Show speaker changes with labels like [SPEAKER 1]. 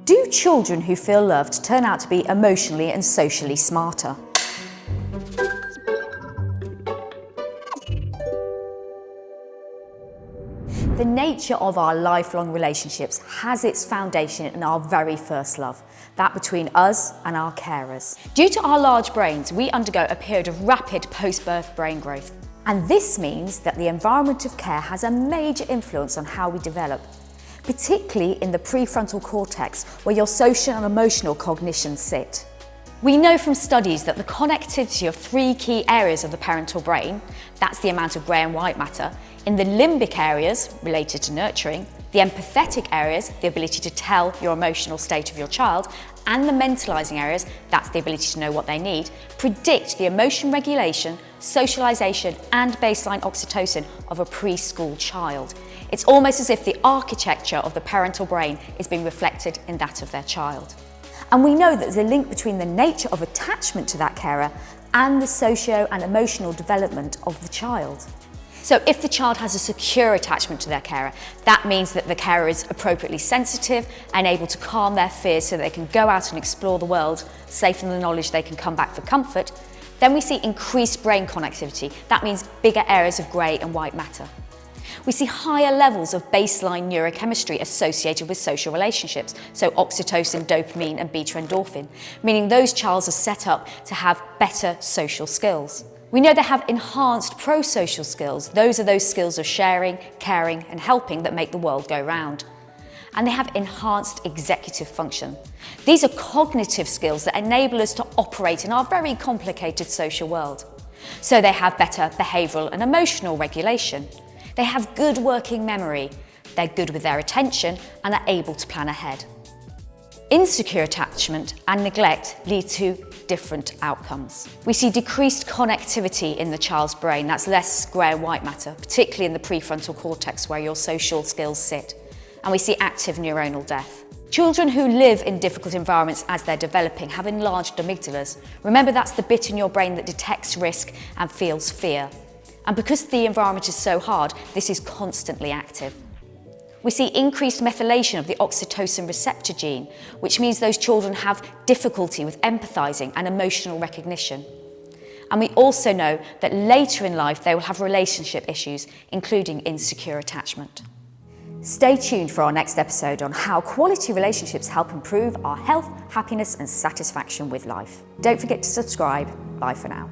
[SPEAKER 1] Do children who feel loved turn out to be emotionally and socially smarter? The nature of our lifelong relationships has its foundation in our very first love, that between us and our carers. Due to our large brains, we undergo a period of rapid post-birth brain growth. And this means that the environment of care has a major influence on how we develop, particularly in the prefrontal cortex, where your social and emotional cognition sit. We know from studies that the connectivity of three key areas of the parental brain, that's the amount of grey and white matter, in the limbic areas, related to nurturing, the empathetic areas, the ability to tell your emotional state of your child, and the mentalising areas, that's the ability to know what they need, predict the emotion regulation, socialisation, and baseline oxytocin of a preschool child. It's almost as if the architecture of the parental brain is being reflected in that of their child. And we know that there's a link between the nature of attachment to that carer and the socio and emotional development of the child. So if the child has a secure attachment to their carer, that means that the carer is appropriately sensitive and able to calm their fears so they can go out and explore the world, safe in the knowledge they can come back for comfort. Then we see increased brain connectivity. That means bigger areas of grey and white matter. We see higher levels of baseline neurochemistry associated with social relationships, so oxytocin, dopamine and beta endorphin, meaning those childs are set up to have better social skills. We know they have enhanced pro-social skills. Those are those skills of sharing, caring and helping that make the world go round. And they have enhanced executive function. These are cognitive skills that enable us to operate in our very complicated social world. So they have better behavioural and emotional regulation. They have good working memory, they're good with their attention and are able to plan ahead. Insecure attachment and neglect lead to different outcomes. We see decreased connectivity in the child's brain, that's less grey and white matter, particularly in the prefrontal cortex where your social skills sit. And we see active neuronal death. Children who live in difficult environments as they're developing have enlarged amygdalas. Remember, that's the bit in your brain that detects risk and feels fear. And because the environment is so hard, this is constantly active. We see increased methylation of the oxytocin receptor gene, which means those children have difficulty with empathising and emotional recognition. And we also know that later in life they will have relationship issues, including insecure attachment. Stay tuned for our next episode on how quality relationships help improve our health, happiness and satisfaction with life. Don't forget to subscribe. Bye for now.